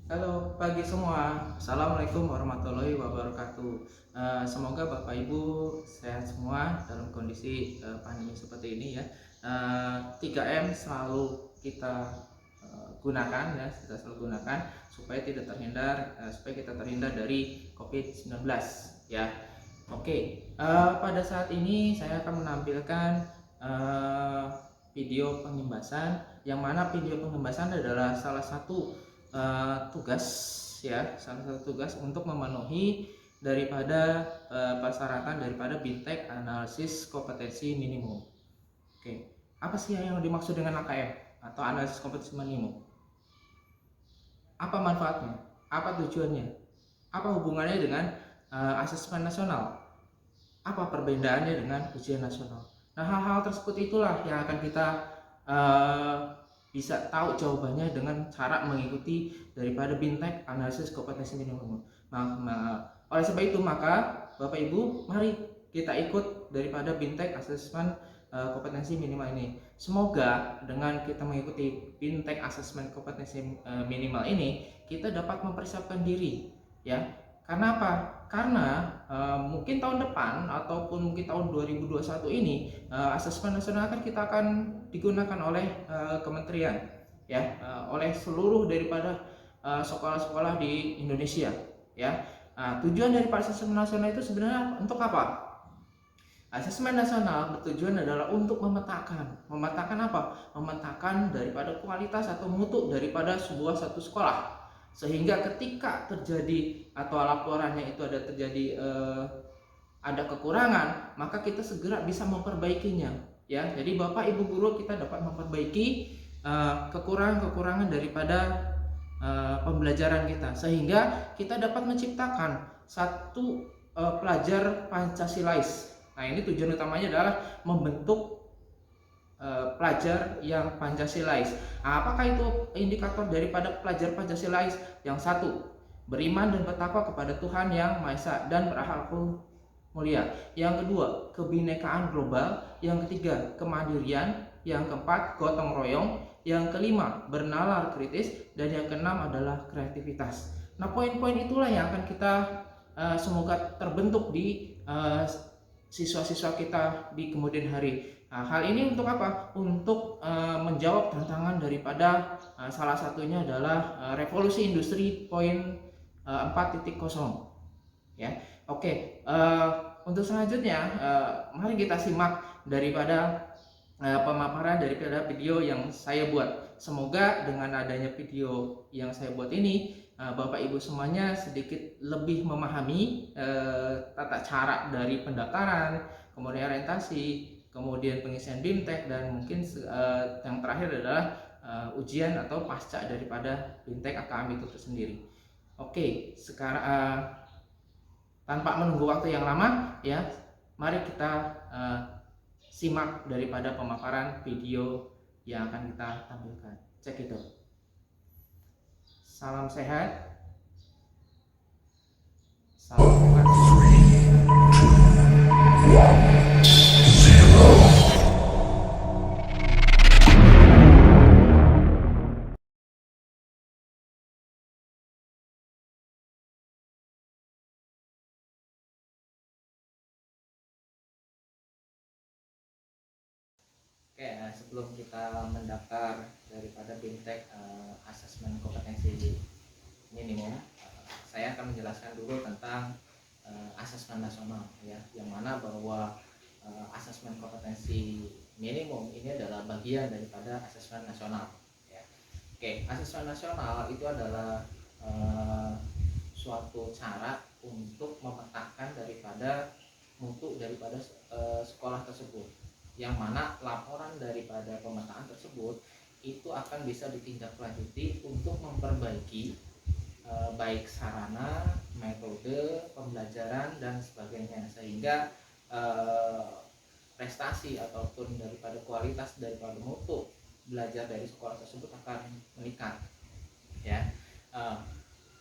Halo pagi semua, Assalamualaikum warahmatullahi wabarakatuh. Semoga Bapak Ibu sehat semua dalam kondisi pandemi seperti ini ya. 3M selalu kita gunakan ya, kita selalu gunakan supaya kita terhindar dari COVID-19 ya. Oke, pada saat ini saya akan menampilkan uh, video pengembasan, yang mana video pengembasan adalah salah satu tugas ya, salah satu tugas untuk memenuhi daripada persyaratan daripada BIMTEK analisis kompetensi minimum. Oke, apa sih yang dimaksud dengan AKM atau analisis kompetensi minimum? Apa manfaatnya? Apa tujuannya? Apa hubungannya dengan asesmen nasional? Apa perbedaannya dengan ujian nasional? Nah, hal-hal tersebut itulah yang akan kita uh, bisa tahu jawabannya dengan cara mengikuti daripada BIMTEK analisis kompetensi minimum. Oleh sebab itu maka Bapak Ibu, mari kita ikut daripada BIMTEK asesmen kompetensi minimal ini. Semoga dengan kita mengikuti BIMTEK asesmen kompetensi minimal ini, kita dapat mempersiapkan diri ya. Karena apa? Karena mungkin tahun depan ataupun mungkin tahun 2021 ini asesmen nasional akan digunakan oleh kementerian ya, oleh seluruh daripada sekolah-sekolah di Indonesia ya. Tujuan dari asesmen nasional itu sebenarnya untuk apa? Asesmen nasional bertujuan adalah untuk memetakan apa? Memetakan daripada kualitas atau mutu daripada satu sekolah, sehingga ketika terjadi atau laporannya itu ada kekurangan, maka kita segera bisa memperbaikinya ya. Jadi Bapak Ibu guru, kita dapat memperbaiki kekurangan-kekurangan daripada pembelajaran kita, sehingga kita dapat menciptakan satu pelajar Pancasilais. Nah, ini tujuan utamanya adalah membentuk pelajar yang Pancasilais. Nah, apakah itu indikator daripada pelajar Pancasilais? Yang satu, beriman dan bertakwa kepada Tuhan Yang Maha Esa dan berakhlak mulia. Yang kedua, kebinekaan global. Yang ketiga, kemandirian. Yang keempat, gotong royong. Yang kelima, bernalar kritis. Dan yang keenam adalah kreativitas. Nah, poin-poin itulah yang akan kita semoga terbentuk di siswa-siswa kita di kemudian hari. Nah, hal ini untuk apa? Untuk menjawab tantangan daripada salah satunya adalah revolusi industri poin 4.0 ya. Oke, untuk selanjutnya mari kita simak daripada pemaparan daripada video yang saya buat. Semoga dengan adanya video yang saya buat ini, Bapak Ibu semuanya sedikit lebih memahami tata cara dari pendaftaran, kemudian orientasi, kemudian pengisian BIMTEK, dan mungkin yang terakhir adalah ujian atau pasca daripada BIMTEK AKM itu sendiri. Oke, sekarang tanpa menunggu waktu yang lama ya, mari kita simak daripada pemaparan video yang akan kita tampilkan. Cek itu. Salam sehat, salam sehat. Oke, sebelum kita mendaftar daripada BIMTEK asesmen kompetensi minimum, saya akan menjelaskan dulu tentang asesmen nasional ya, yang mana bahwa asesmen kompetensi minimum ini adalah bagian daripada asesmen nasional ya. Oke, asesmen nasional itu adalah suatu cara untuk memetakan daripada mutu daripada sekolah tersebut, yang mana laporan daripada pemetaan tersebut itu akan bisa ditindaklanjuti untuk memperbaiki baik sarana, metode pembelajaran dan sebagainya, sehingga prestasi ataupun daripada kualitas daripada mutu belajar dari sekolah tersebut akan meningkat ya.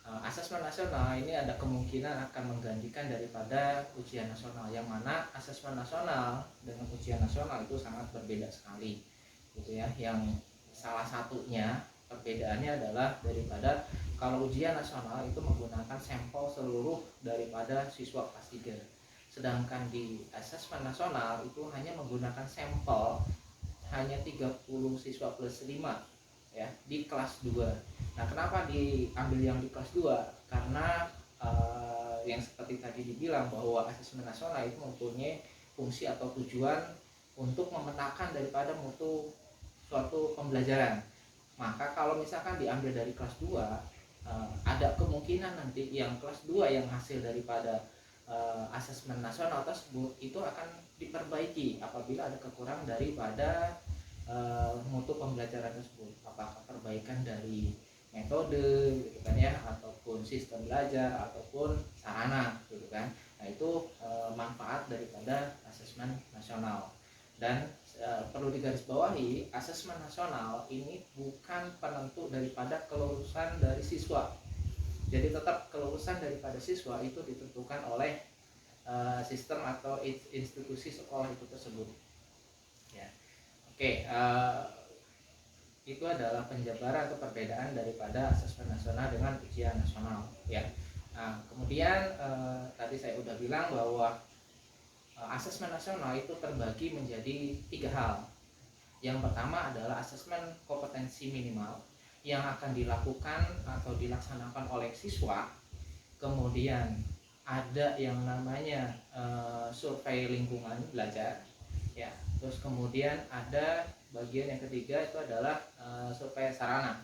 Asesmen nasional ini ada kemungkinan akan menggantikan daripada ujian nasional, yang mana asesmen nasional dengan ujian nasional itu sangat berbeda sekali gitu ya. Yang salah satunya perbedaannya adalah daripada Kalau ujian nasional itu menggunakan sampel seluruh daripada siswa kelas 3. Sedangkan di asesmen nasional itu hanya menggunakan sampel hanya 30 siswa plus 5 ya di kelas 2. Nah, kenapa diambil yang di kelas 2? Karena yang seperti tadi dibilang bahwa asesmen nasional itu mempunyai fungsi atau tujuan untuk memetakan daripada mutu suatu pembelajaran. Maka kalau misalkan diambil dari kelas 2, ada kemungkinan nanti yang kelas 2 yang hasil daripada asesmen nasional tersebut itu akan diperbaiki apabila ada kekurangan daripada mutu pembelajaran tersebut, apakah perbaikan dari metode gitu kan ya, ataupun sistem belajar ataupun sarana gitu kan. Nah, itu manfaat daripada asesmen nasional. Dan perlu digarisbawahi, asesmen nasional ini bukan penentu daripada kelulusan dari siswa. Jadi tetap kelulusan daripada siswa itu ditentukan oleh sistem atau institusi sekolah itu tersebut. Ya. Oke, itu adalah penjabaran atau perbedaan daripada asesmen nasional dengan ujian nasional. Ya. Nah, kemudian tadi saya udah bilang bahwa asesmen nasional itu terbagi menjadi 3 hal. Yang pertama adalah asesmen kompetensi minimal yang akan dilakukan atau dilaksanakan oleh siswa. Kemudian ada yang namanya survei lingkungan belajar, ya. Terus kemudian ada bagian yang ketiga itu adalah survei sarana.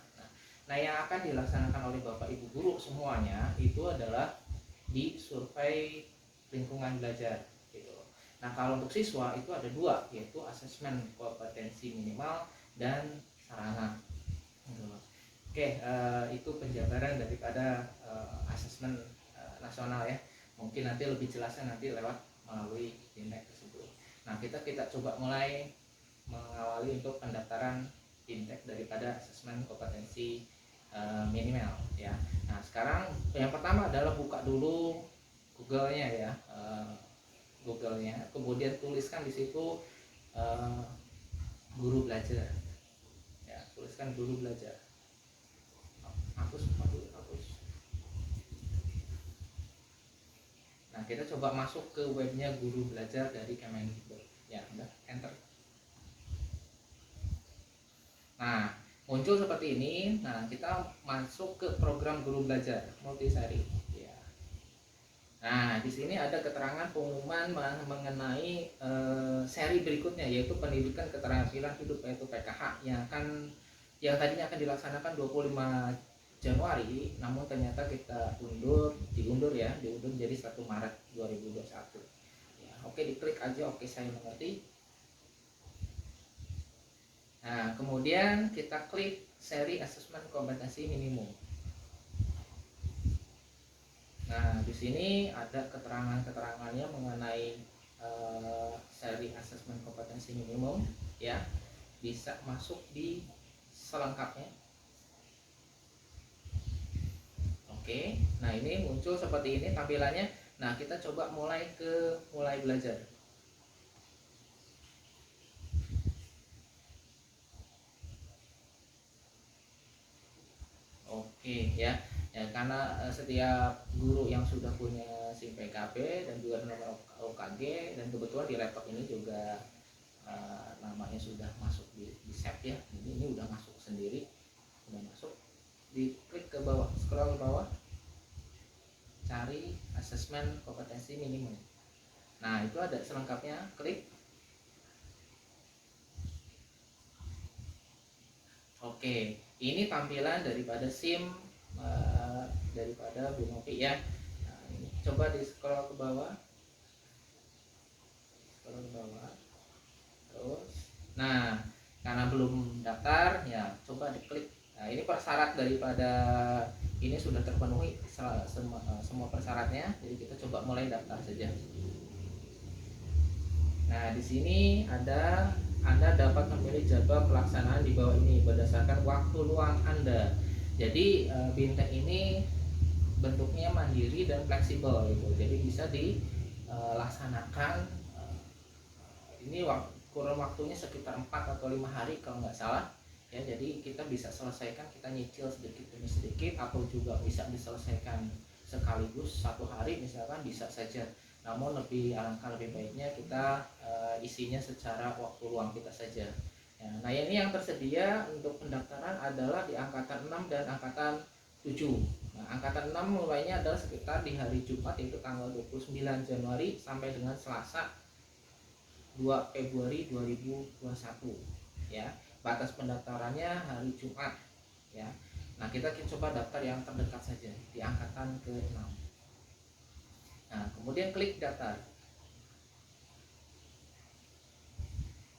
Nah, yang akan dilaksanakan oleh Bapak Ibu guru semuanya itu adalah di survei lingkungan belajar. Nah, kalau untuk siswa itu ada 2, yaitu asesmen kompetensi minimal dan sarana. Oke, itu penjabaran daripada asesmen nasional ya. Mungkin nanti lebih jelasnya nanti lewat melalui Bintek tersebut. Nah, kita coba mulai mengawali untuk pendaftaran Bintek daripada asesmen kompetensi minimal ya. Nah, sekarang yang pertama adalah buka dulu Google-nya ya. Google-nya, kemudian tuliskan di situ guru belajar, ya, tuliskan guru belajar. Hapus. Nah, kita coba masuk ke webnya guru belajar dari Kemendikbud, ya, udah enter. Nah, muncul seperti ini. Nah, kita masuk ke program guru belajar multiseri. Nah, di sini ada keterangan pengumuman mengenai seri berikutnya, yaitu pendidikan keterampilan hidup yaitu PKH yang tadinya akan dilaksanakan 25 Januari, namun ternyata kita diundur jadi 1 Maret 2021. Ya, oke, diklik aja oke saya mengerti. Nah, kemudian kita klik seri asesmen kompetensi minimum. Nah, di sini ada keterangannya mengenai seri asesmen kompetensi minimum ya. Bisa masuk di selengkapnya. Oke. Nah, ini muncul seperti ini tampilannya. Nah, kita coba mulai belajar. Oke ya. Ya, karena setiap guru yang sudah punya SIM PKB dan juga nomor OKG, dan kebetulan di laptop ini juga namanya sudah masuk di save ya. Ini udah masuk sendiri, udah masuk. Diklik ke bawah, scroll ke bawah, cari asesmen kompetensi minimum. Nah, itu ada selengkapnya, klik. Oke, ini tampilan daripada SIM daripada Bu Novi ya. Nah, ini coba di scroll ke bawah, terus. Nah, karena belum daftar ya, coba diklik. Nah, ini persyarat daripada ini sudah terpenuhi semua persyaratnya, jadi kita coba mulai daftar saja. Nah, di sini ada Anda dapat memilih jadwal pelaksanaan di bawah ini berdasarkan waktu luang Anda. Jadi Bintek ini bentuknya mandiri dan fleksibel gitu. Jadi bisa dilaksanakan ini kurun waktunya sekitar 4 atau 5 hari kalau nggak salah. ya. Jadi kita bisa selesaikan, kita nyicil sedikit demi sedikit, atau juga bisa diselesaikan sekaligus satu hari misalkan, bisa saja. Namun alangkah lebih baiknya kita isinya secara waktu luang kita saja ya. Nah ini yang tersedia untuk pendaftaran adalah di angkatan 6 dan angkatan 7. Nah, angkatan 6 mulainya adalah sekitar di hari Jumat, yaitu tanggal 29 Januari sampai dengan Selasa 2 Februari 2021 ya. Batas pendaftarannya hari Jumat ya. Nah, kita coba daftar yang terdekat saja di angkatan ke-6. Nah, kemudian klik daftar.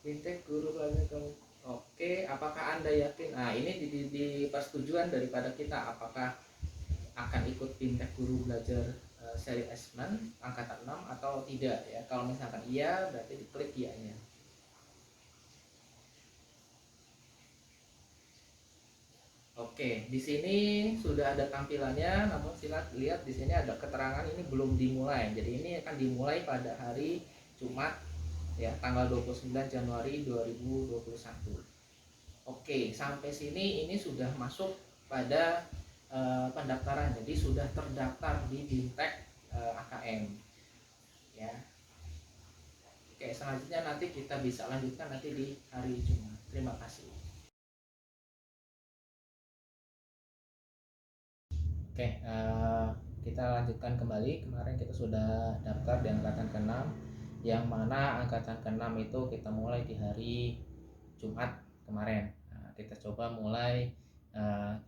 Fintech Guru Belajar kamu. Oke, apakah Anda yakin? Nah, ini di persetujuan daripada kita, apakah akan ikut Fintech Guru Belajar seri assessment angkatan 6 atau tidak ya. Kalau misalkan iya, berarti diklik iya-nya. Oke, di sini sudah ada tampilannya, namun silakan lihat di sini ada keterangan ini belum dimulai. Jadi ini akan dimulai pada hari Jumat ya, tanggal 29 Januari 2021. Oke, sampai sini ini sudah masuk pada pendaftaran. Jadi sudah terdaftar di Bintek AKM ya. Oke, selanjutnya nanti kita bisa lanjutkan nanti di hari Jumat. Terima kasih. Oke, kita lanjutkan kembali. Kemarin kita sudah daftar di angkatan ke-6, yang mana angkatan ke-6 itu kita mulai di hari Jumat kemarin. Nah, kita coba mulai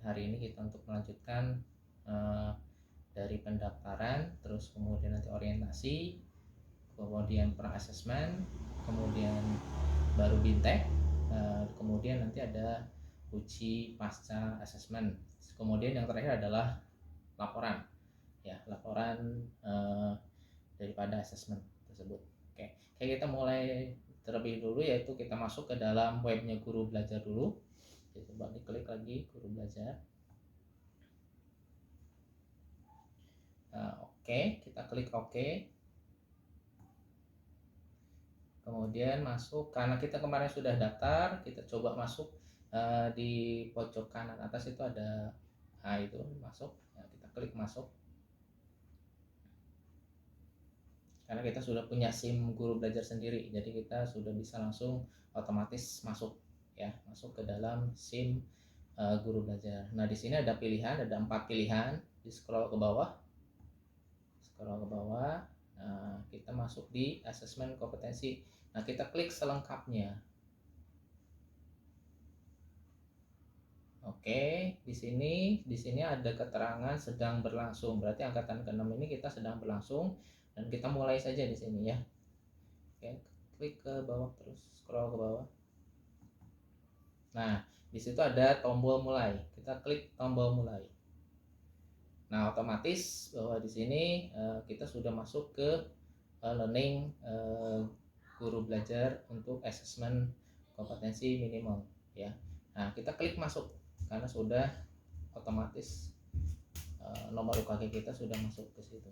hari ini kita untuk melanjutkan dari pendaftaran, terus kemudian nanti orientasi, kemudian pra-assessment, kemudian baru bintek, kemudian nanti ada uji pasca assessment, kemudian yang terakhir adalah laporan ya, laporan daripada assessment tersebut. Oke, kita mulai terlebih dulu, yaitu kita masuk ke dalam webnya Guru Belajar dulu. Jadi coba diklik lagi Guru Belajar. Oke, kita klik OK. Kemudian masuk, karena kita kemarin sudah daftar, kita coba masuk di pojok kanan atas itu ada itu masuk. Nah, kita klik masuk. Karena kita sudah punya SIM Guru Belajar sendiri, jadi kita sudah bisa langsung otomatis masuk ya, masuk ke dalam SIM Guru Belajar. Nah, di sini ada pilihan, ada 4 pilihan. Di scroll ke bawah. Nah, kita masuk di asesmen kompetensi. Nah, kita klik selengkapnya. Oke, di sini ada keterangan sedang berlangsung. Berarti angkatan ke-6 ini kita sedang berlangsung, dan kita mulai saja di sini ya. Oke, klik ke bawah terus, scroll ke bawah. Nah, di situ ada tombol mulai. Kita klik tombol mulai. Nah, otomatis bahwa di sini kita sudah masuk ke learning Guru Belajar untuk asesmen kompetensi minimum ya. Nah, kita klik masuk karena sudah otomatis nomor UKG kita sudah masuk ke situ.